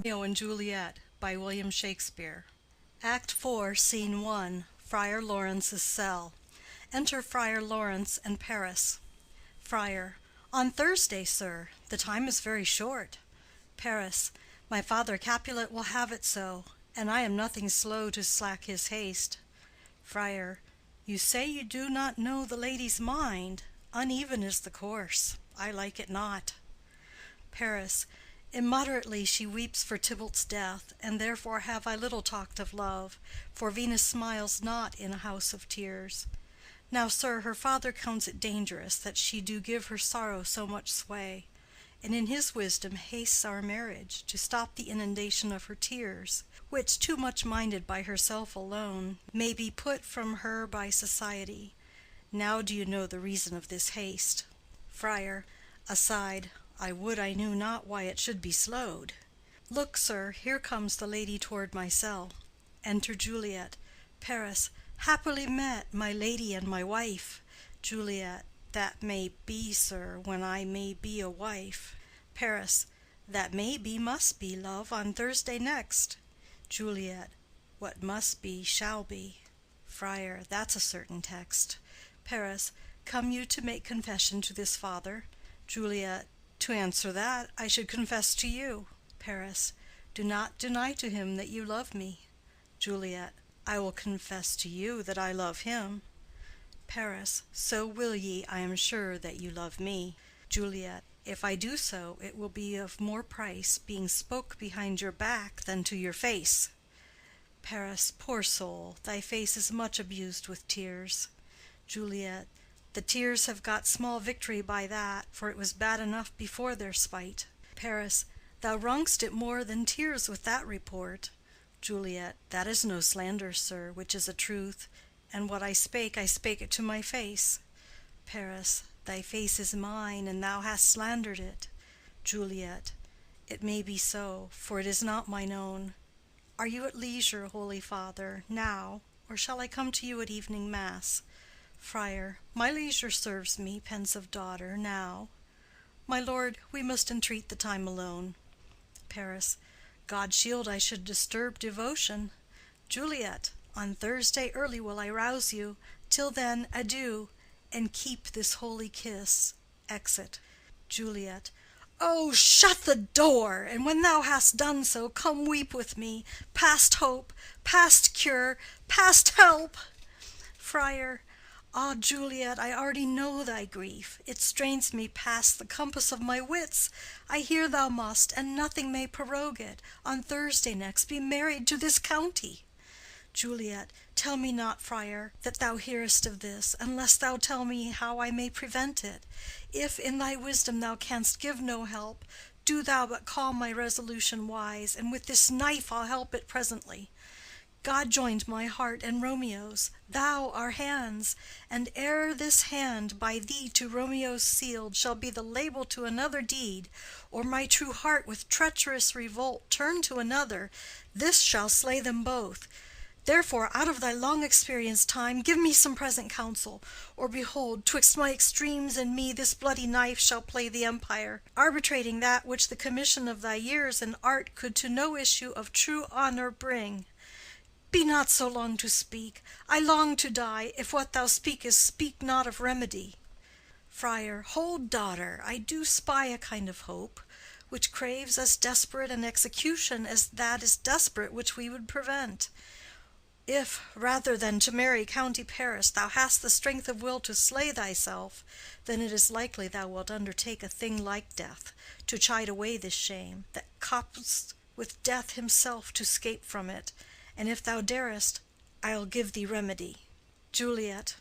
Romeo and Juliet by William Shakespeare. Act 4, Scene 1. Friar Lawrence's cell. Enter Friar Lawrence and Paris. Friar. On Thursday, sir. The time is very short. Paris. My father Capulet will have it so, and I am nothing slow to slack his haste. Friar. You say you do not know the lady's mind. Uneven is the course. I like it not. Paris. Immoderately she weeps for Tybalt's death, and therefore have I little talked of love, for Venus smiles not in a house of tears. Now, sir, her father counts it dangerous that she do give her sorrow so much sway, and in his wisdom hastes our marriage, to stop the inundation of her tears, which, too much minded by herself alone, may be put from her by society. Now do you know the reason of this haste? Friar. Aside. I would I knew not why it should be slowed. Look, sir, here comes the lady toward my cell. Enter Juliet. Paris. Happily met, my lady and my wife. Juliet. That may be, sir, when I may be a wife. Paris. That may be must be, love, on Thursday next. Juliet. What must be shall be. Friar. That's a certain text. Paris. Come you to make confession to this father? Juliet. To answer that, I should confess to you. Paris. Do not deny to him that you love me. Juliet. I will confess to you that I love him. Paris. So will ye, I am sure, that you love me. Juliet. If I do so, it will be of more price, being spoke behind your back than to your face. Paris. Poor soul, thy face is much abused with tears. Juliet. The tears have got small victory by that, for it was bad enough before their spite. Paris. Thou wrong'st it more than tears with that report. Juliet. That is no slander, sir, which is a truth, and what I spake it to my face. Paris. Thy face is mine, and thou hast slandered it. Juliet. It may be so, for it is not mine own. Are you at leisure, holy father, now, or shall I come to you at evening mass? Friar. My leisure serves me, pensive daughter, now. My lord, we must entreat the time alone. Paris. God shield I should disturb devotion. Juliet. On Thursday early will I rouse you. Till then, adieu, and keep this holy kiss. Exit. Juliet. Oh, shut the door, and when thou hast done so, come weep with me, past hope, past cure, past help. Friar. Ah, Juliet, I already know thy grief. It strains me past the compass of my wits. I hear thou must, and nothing may prorogue it, on Thursday next be married to this county. Juliet. Tell me not, friar, that thou hearest of this, unless thou tell me how I may prevent it. If in thy wisdom thou canst give no help, do thou but call my resolution wise, and with this knife I'll help it presently. God joined my heart and Romeo's, thou our hands, and ere this hand by thee to Romeo's sealed shall be the label to another deed, or my true heart with treacherous revolt turn to another, this shall slay them both. Therefore, out of thy long experienced time, give me some present counsel, or behold, twixt my extremes and me this bloody knife shall play the empire, arbitrating that which the commission of thy years and art could to no issue of true honor bring. Be not so long to speak. I long to die, if what thou speakest speak not of remedy. Friar. Hold, daughter, I do spy a kind of hope, which craves as desperate an execution as that is desperate which we would prevent. If, rather than to marry County Paris, thou hast the strength of will to slay thyself, then it is likely thou wilt undertake a thing like death, to chide away this shame, that cops with death himself to scape from it. And if thou darest, I'll give thee remedy. Juliet.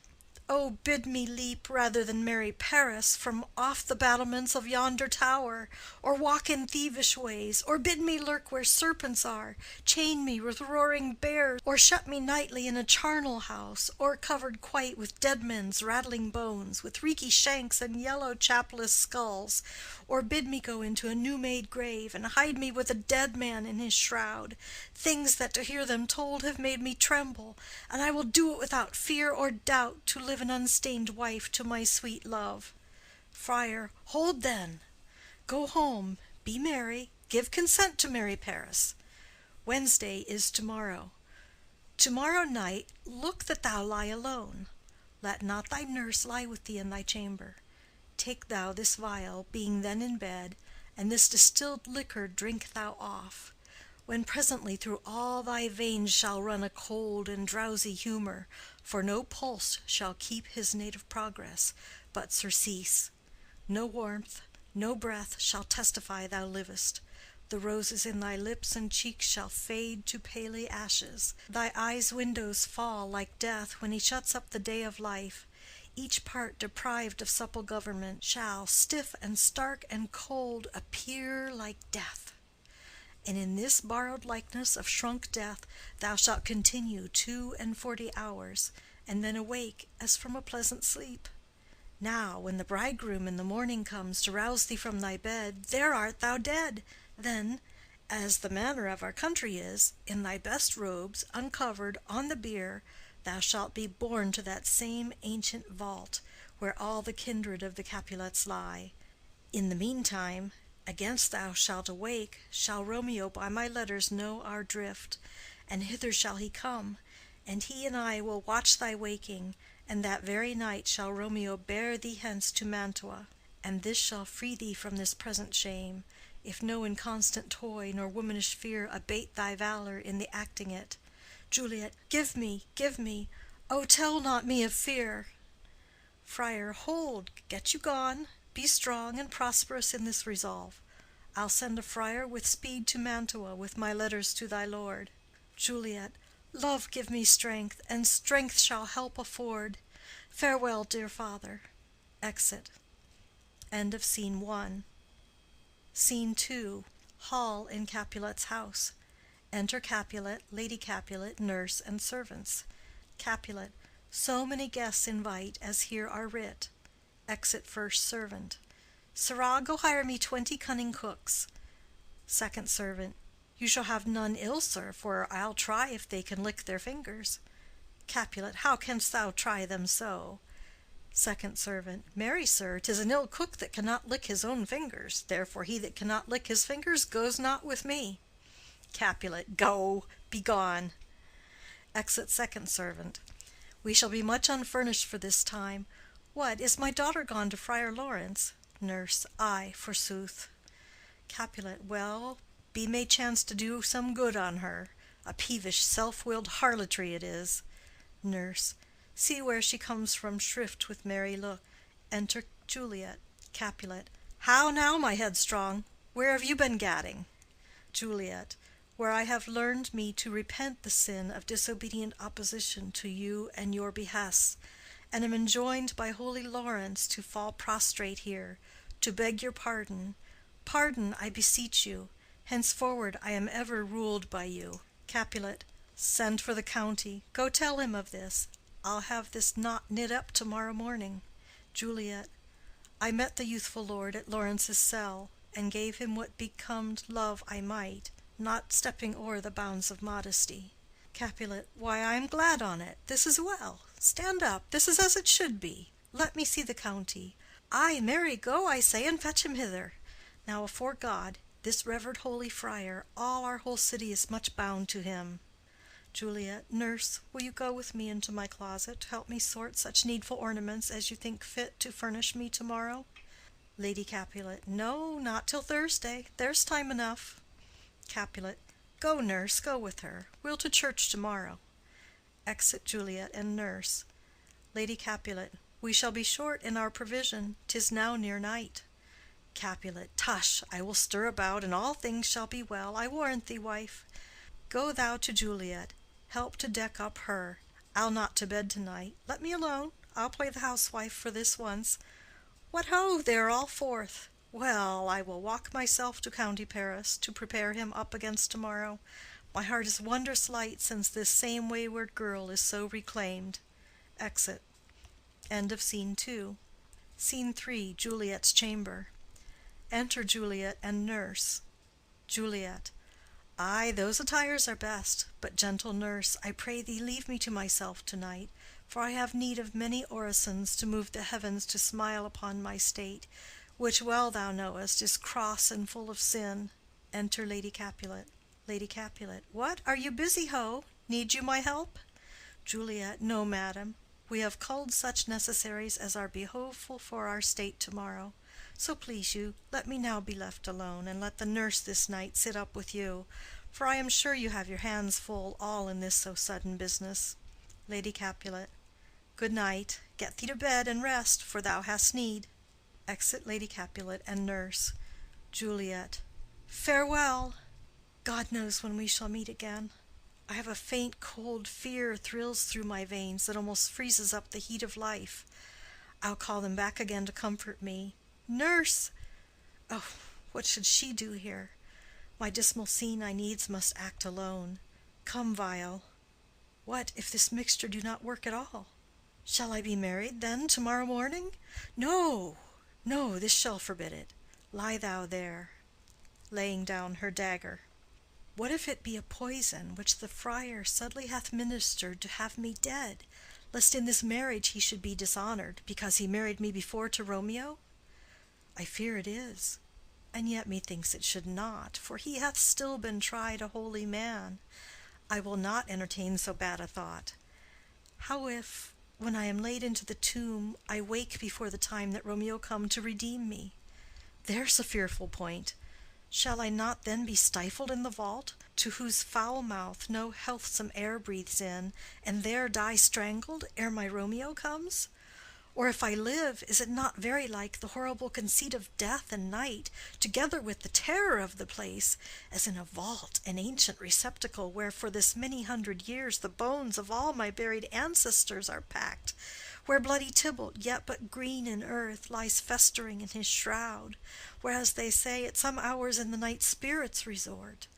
Oh, bid me leap rather than marry Paris from off the battlements of yonder tower, or walk in thievish ways, or bid me lurk where serpents are, chain me with roaring bears, or shut me nightly in a charnel house, or covered quite with dead men's rattling bones, with reeky shanks and yellow chapless skulls, or bid me go into a new-made grave, and hide me with a dead man in his shroud, things that to hear them told have made me tremble, and I will do it without fear or doubt, to live an unstained wife to my sweet love. Friar. Hold then. Go home, be merry, give consent to marry Paris. Wednesday is tomorrow. Tomorrow night look that thou lie alone. Let not thy nurse lie with thee in thy chamber. Take thou this vial, being then in bed, and this distilled liquor drink thou off, when presently through all thy veins shall run a cold and drowsy humor, for no pulse shall keep his native progress, but surcease. No warmth, no breath shall testify thou livest. The roses in thy lips and cheeks shall fade to paly ashes. Thy eyes' windows fall like death when he shuts up the day of life. Each part deprived of supple government shall, stiff and stark and cold, appear like death. And in this borrowed likeness of shrunk death thou shalt continue 42 hours, and then awake as from a pleasant sleep. Now, when the bridegroom in the morning comes to rouse thee from thy bed, there art thou dead. Then, as the manner of our country is, in thy best robes, uncovered, on the bier, thou shalt be borne to that same ancient vault, where all the kindred of the Capulets lie. In the meantime, against thou shalt awake, shall Romeo by my letters know our drift, and hither shall he come, and he and I will watch thy waking, and that very night shall Romeo bear thee hence to Mantua, and this shall free thee from this present shame, if no inconstant toy nor womanish fear abate thy valor in the acting it. Juliet, give me, give me! Oh, tell not me of fear! Friar, hold, get you gone. Be strong and prosperous in this resolve. I'll send a friar with speed to Mantua with my letters to thy lord. Juliet, love give me strength, and strength shall help afford. Farewell, dear father. Exit. End of Scene 1. Scene 2. Hall in Capulet's house. Enter Capulet, Lady Capulet, nurse, and servants. Capulet. So many guests invite as here are writ. Exit first servant. Sirrah, go hire me 20 cunning cooks. Second servant. You shall have none ill, sir, for I'll try if they can lick their fingers. Capulet. How canst thou try them so? Second servant. Marry, sir, 'tis an ill cook that cannot lick his own fingers. Therefore he that cannot lick his fingers goes not with me. Capulet. Go, be gone. Exit second servant. We shall be much unfurnished for this time. What, is my daughter gone to Friar Lawrence? Nurse. Ay, forsooth. Capulet. Well, be may chance to do some good on her. A peevish, self-willed harlotry it is. Nurse. See where she comes from shrift with merry look. Enter Juliet. Capulet. How now, my headstrong? Where have you been gadding? Juliet. Where I have learned me to repent the sin of disobedient opposition to you and your behests, and am enjoined by holy Lawrence to fall prostrate here, to beg your pardon. Pardon, I beseech you. Henceforward I am ever ruled by you. Capulet. Send for the county. Go tell him of this. I'll have this knot knit up tomorrow morning. Juliet. I met the youthful lord at Lawrence's cell, and gave him what becomed love I might, not stepping o'er the bounds of modesty. Capulet. Why, I am glad on't. This is well. Stand up. This is as it should be. Let me see the county. Ay, marry, go, I say, and fetch him hither. Now, afore God, this revered holy friar, all our whole city is much bound to him. Juliet. Nurse, will you go with me into my closet to help me sort such needful ornaments as you think fit to furnish me tomorrow? Lady Capulet. No, not till Thursday. There's time enough. Capulet. Go, nurse, go with her. We'll to church tomorrow. Exit Juliet and nurse. Lady Capulet. We shall be short in our provision. 'Tis now near night. Capulet. Tush! I will stir about, and all things shall be well, I warrant thee, wife. Go thou to Juliet. Help to deck up her. I'll not to bed to-night. Let me alone. I'll play the housewife for this once. What ho! They are all forth. Well, I will walk myself to County Paris, to prepare him up against tomorrow. My heart is wondrous light since this same wayward girl is so reclaimed. Exit. End of Scene 2. Scene 3. Juliet's chamber. Enter Juliet and nurse. Juliet. Ay, those attires are best. But, gentle nurse, I pray thee leave me to myself to-night, for I have need of many orisons to move the heavens to smile upon my state, which well thou knowest is cross and full of sin. Enter Lady Capulet. Lady Capulet. What, are you busy, ho? Need you my help? Juliet. No, madam. We have culled such necessaries as are behoveful for our state to-morrow. So please you, let me now be left alone, and let the nurse this night sit up with you, for I am sure you have your hands full all in this so sudden business. Lady Capulet. Good night. Get thee to bed and rest, for thou hast need. Exit Lady Capulet and nurse. Juliet. Farewell. God knows when we shall meet again. I have a faint cold fear thrills through my veins that almost freezes up the heat of life. I'll call them back again to comfort me. Nurse! Oh, what should she do here? My dismal scene I needs must act alone. Come, vial. What if this mixture do not work at all? Shall I be married, then, to-morrow morning? No, no, this shall forbid it. Lie thou there, laying down her dagger. What if it be a poison which the friar subtly hath ministered to have me dead, lest in this marriage he should be dishonored, because he married me before to Romeo? I fear it is, and yet methinks it should not, for he hath still been tried a holy man. I will not entertain so bad a thought. How if, when I am laid into the tomb, I wake before the time that Romeo come to redeem me? There's a fearful point. Shall I not then be stifled in the vault, to whose foul mouth no healthsome air breathes in, and there die strangled ere my Romeo comes? Or if I live, is it not very like the horrible conceit of death and night, together with the terror of the place, as in a vault, an ancient receptacle, where for this many hundred years the bones of all my buried ancestors are packed, where bloody Tybalt, yet but green in earth, lies festering in his shroud, whereas they say at some hours in the night spirits resort?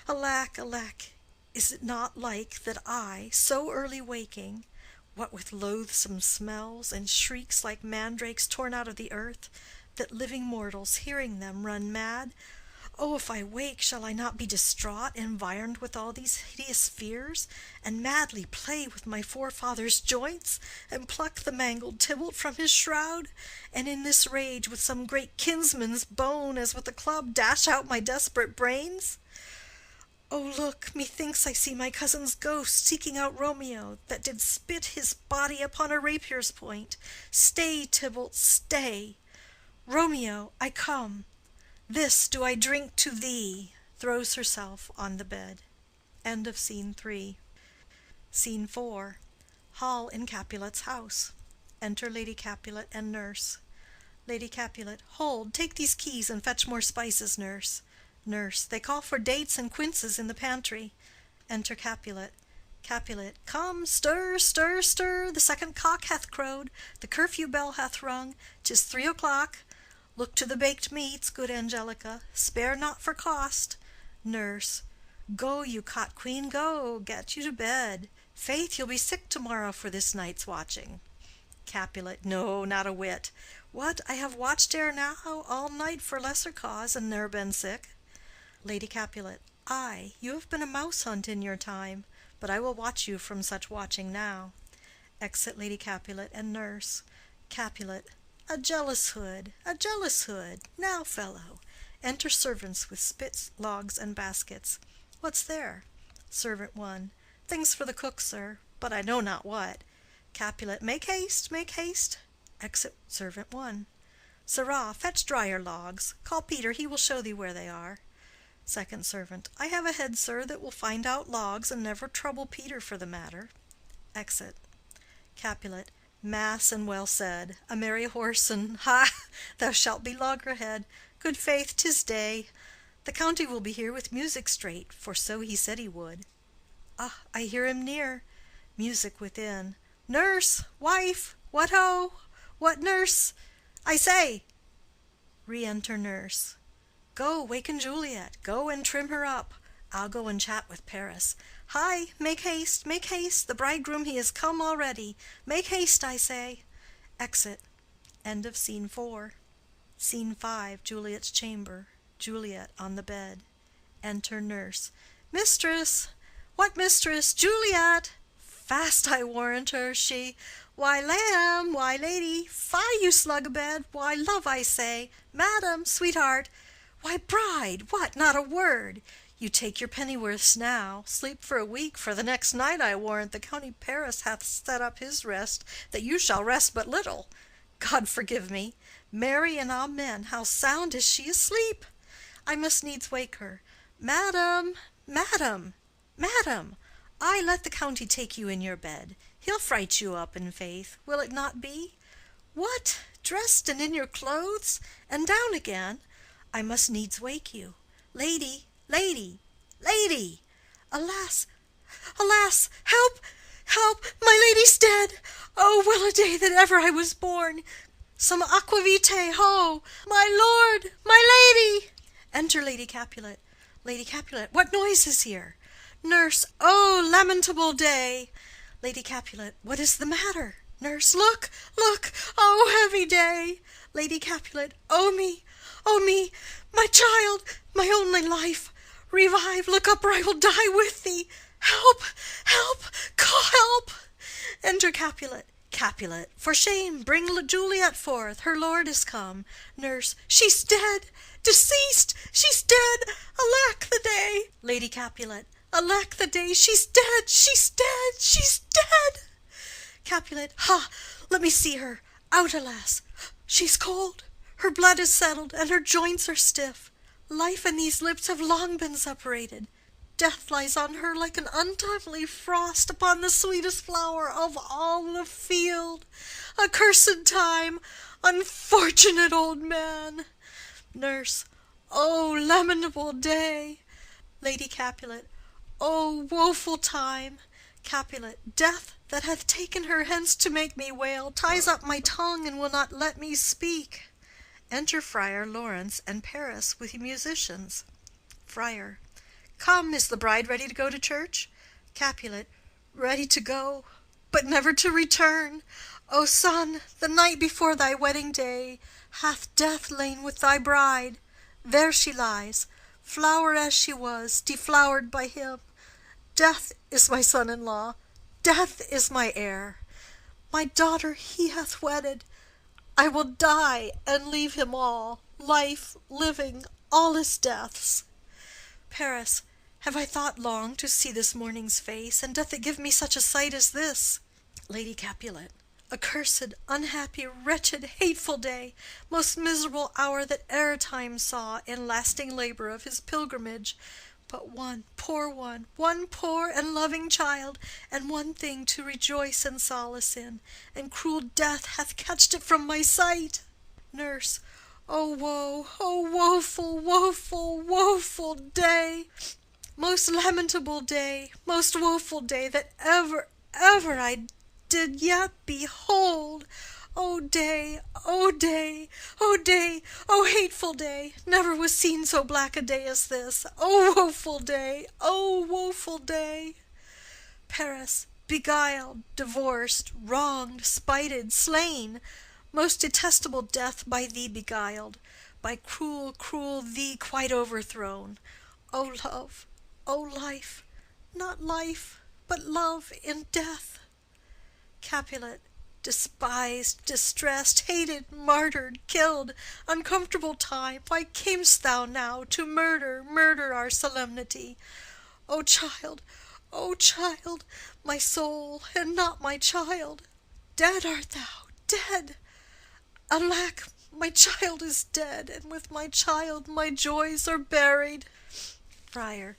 Alack, alack, is it not like that I, so early waking, what with loathsome smells and shrieks like mandrakes torn out of the earth, that living mortals, hearing them, run mad? Oh, if I wake, shall I not be distraught, environed with all these hideous fears, and madly play with my forefather's joints, and pluck the mangled Tybalt from his shroud, and in this rage with some great kinsman's bone, as with a club, dash out my desperate brains? Oh, look, methinks I see my cousin's ghost seeking out Romeo, that did spit his body upon a rapier's point. Stay, Tybalt, stay. Romeo, I come. This do I drink to thee. Throws herself on the bed. End of Scene 3. Scene 4. Hall in Capulet's house. Enter Lady Capulet and nurse. Lady Capulet. Hold, take these keys and fetch more spices, nurse. Nurse. They call for dates and quinces in the pantry. Enter Capulet. Capulet. Come, stir, stir, stir. The second cock hath crowed. The curfew bell hath rung. 'Tis 3 o'clock. Look to the baked meats, good Angelica. Spare not for cost. Nurse. Go, you cot queen, go. Get you to bed. Faith, you'll be sick to-morrow for this night's watching. Capulet. No, not a whit. What, I have watched ere now all night for lesser cause, and ne'er been sick. Lady Capulet. Ay, you have been a mouse hunt in your time, but I will watch you from such watching now. Exit Lady Capulet and nurse. Capulet. A jealous hood, a jealous hood. Now, fellow. Enter servants with spits, logs, and baskets. What's there? Servant 1. Things for the cook, sir, but I know not what. Capulet. Make haste, make haste. Exit servant 1. Sirrah, fetch drier logs. Call Peter, he will show thee where they are. Second servant. I have a head, sir, that will find out logs, and never trouble Peter for the matter. Exit. Capulet. Mass and well said. A merry horse, and ha! Thou shalt be loggerhead. Good faith, 'tis day. The county will be here with music straight, for so he said he would. Ah, I hear him near. Music within. Nurse! Wife! What ho! What, nurse? I say! Re-enter nurse. Go, waken Juliet. Go and trim her up. I'll go and chat with Paris. Hi, make haste, make haste. The bridegroom he is come already. Make haste, I say. Exit. End of Scene 4. Scene 5. Juliet's chamber. Juliet on the bed. Enter nurse. Mistress! What mistress? Juliet! Fast, I warrant her, she. Why, lamb, why, lady, fie, you slug-abed, why, love, I say, madam, sweetheart, Why, bride, what, not a word? You take your pennyworths now, sleep for a week, for the next night I warrant the county Paris hath set up his rest, that you shall rest but little. God forgive me! Mary and amen, how sound is she asleep! I must needs wake her. Madam, madam, madam, I let the county take you in your bed. He'll fright you up, in faith, will it not be? What, dressed and in your clothes, and down again? I must needs wake you. Lady, lady, lady! Alas, alas, help, help, my lady's dead! Oh, well a day that ever I was born! Some aquavitae, ho! My lord, my lady! Enter Lady Capulet. Lady Capulet, what noise is here? Nurse, oh, lamentable day! Lady Capulet, what is the matter? Nurse, look, look, oh, heavy day! Lady Capulet, oh me, my child, my only life! Revive, look up, or I will die with thee! Help, help, call help! Enter Capulet. Capulet, for shame, bring Juliet forth, her lord is come. Nurse, she's dead, deceased, she's dead, alack the day! Lady Capulet, alack the day, she's dead, she's dead, she's dead! Capulet, ha! Let me see her. Out, alas! She's cold. Her blood is settled, and her joints are stiff. Life and these lips have long been separated. Death lies on her like an untimely frost upon the sweetest flower of all the field. Accursed time! Unfortunate old man! Nurse, oh, lamentable day! Lady Capulet, oh, woeful time! Capulet, death that hath taken her hence to make me wail ties up my tongue and will not let me speak. Enter Friar Lawrence and Paris with musicians. Friar, come, is the bride ready to go to church? Capulet, ready to go, but never to return. O son, the night before thy wedding day hath death lain with thy bride. There she lies, flower as she was, deflowered by him. Death is my son-in-law, death is my heir. My daughter he hath wedded. I will die and leave him all, life, living, all is death's. Paris, have I thought long to see this morning's face, and doth it give me such a sight as this? Lady Capulet, accursed, unhappy, wretched, hateful day, most miserable hour that e'er time saw in lasting labor of his pilgrimage. But one poor and loving child, and one thing to rejoice and solace in, and cruel death hath catched it from my sight. Nurse, oh woe, oh woeful, woeful, woeful day! Most lamentable day, most woeful day that ever I did yet behold. O day, O day, O day, O hateful day! Never was seen so black a day as this. O woeful day, O woeful day! Paris, beguiled, divorced, wronged, spited, slain, most detestable death by thee beguiled, by cruel, cruel thee quite overthrown. O love, O life, not life, but love in death! Capulet, despised, distressed, hated, martyred, killed, uncomfortable time, why camest thou now to murder our solemnity? O child, my soul, and not my child, dead art thou, dead! Alack, my child is dead, and with my child my joys are buried. Friar,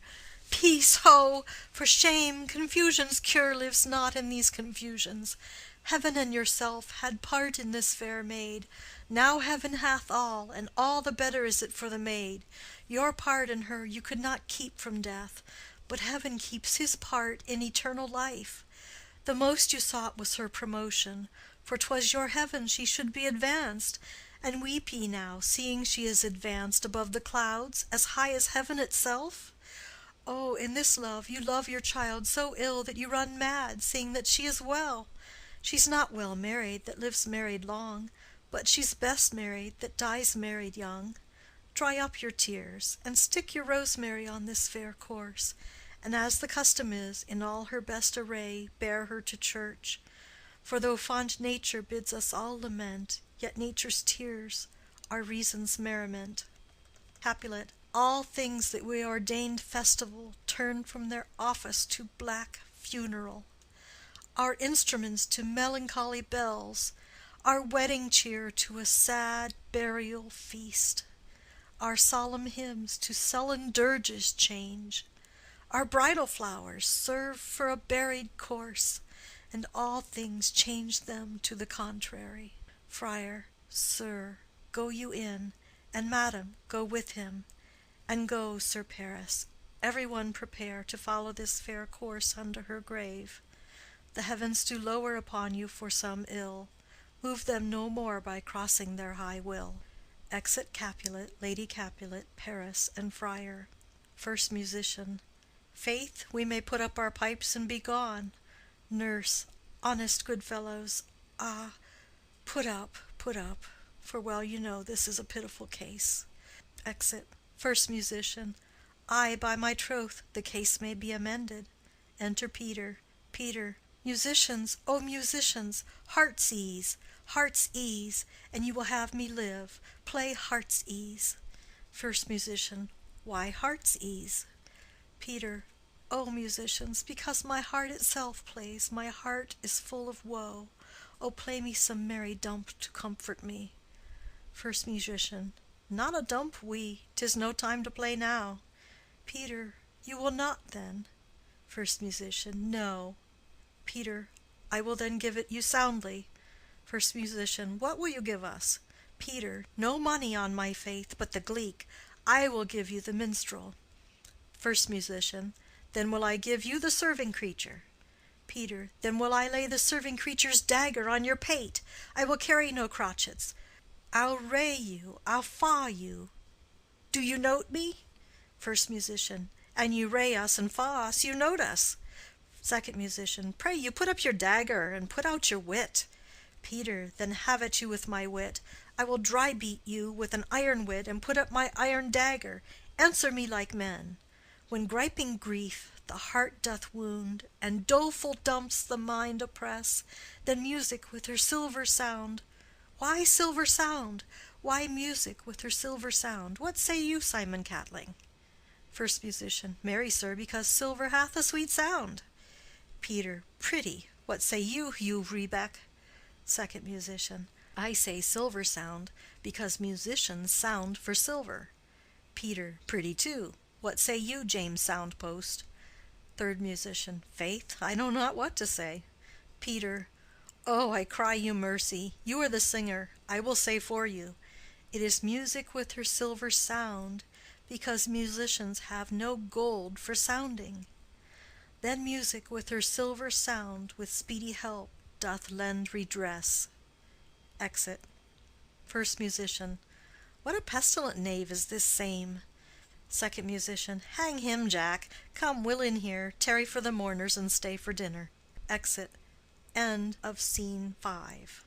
peace, ho! For shame, confusion's cure lives not in these confusions. Heaven and yourself had part in this fair maid. Now heaven hath all, and all the better is it for the maid. Your part in her you could not keep from death, but heaven keeps his part in eternal life. The most you sought was her promotion, for 'twas your heaven she should be advanced. And weep ye now, seeing she is advanced above the clouds, as high as heaven itself? Oh, in this love you love your child so ill that you run mad, seeing that she is well. She's not well married that lives married long, but she's best married that dies married young. Dry up your tears, and stick your rosemary on this fair corse, and as the custom is, in all her best array, bear her to church. For though fond nature bids us all lament, yet nature's tears are reason's merriment. Capulet. All things that we ordained festival turn from their office to black funeral. Our instruments to melancholy bells, our wedding cheer to a sad burial feast, our solemn hymns to sullen dirges change, our bridal flowers serve for a buried corse, and all things change them to the contrary. Friar. Sir, go you in, and madam, go with him, and go, Sir Paris, every one prepare to follow this fair course unto her grave. The heavens do lower upon you for some ill. Move them no more by crossing their high will. Exit Capulet, Lady Capulet, Paris, and Friar. First Musician. Faith, we may put up our pipes and be gone. Nurse. Honest good fellows, ah, put up, for well you know this is a pitiful case. Exit. First Musician. Ay, by my troth, the case may be amended. Enter Peter. Peter. Musicians, O musicians, heart's ease, and you will have me live. Play heart's ease. First Musician. Why heart's ease? Peter. O musicians, because my heart itself plays, my heart is full of woe. O play me some merry dump to comfort me. First Musician. Not a dump we, 'tis no time to play now. Peter. You will not then? First Musician. No. Peter. I will then give it you soundly. First Musician. What will you give us? Peter. No money on my faith, but the gleek. I will give you the minstrel. First Musician. Then will I give you the serving creature. Peter. Then will I lay the serving creature's dagger on your pate. I will carry no crotchets. I'll ray you, I'll faw you. Do you note me? First Musician. And you ray us and faw us, you note us. Second Musician. Pray you put up your dagger and put out your wit. Peter. Then have at you with my wit. I will dry beat you with an iron wit and put up my iron dagger. Answer me like men. When griping grief the heart doth wound, and doleful dumps the mind oppress, then music with her silver sound. Why silver sound? Why music with her silver sound? What say you, Simon Catling? First Musician. Marry, sir, because silver hath a sweet sound. Peter. Pretty. What say you, Hugh Rebeck? Second Musician. I say silver sound, because musicians sound for silver. Peter. Pretty too. What say you, James Soundpost? Third Musician. Faith, I know not what to say. Peter. Oh, I cry you mercy. You are the singer. I will say for you. It is music with her silver sound, because musicians have no gold for sounding. Then music with her silver sound, with speedy help, doth lend redress. Exit. First Musician. What a pestilent knave is this same! Second Musician. Hang him, Jack. Come, Will in here, tarry for the mourners and stay for dinner. Exit. End of Scene 5.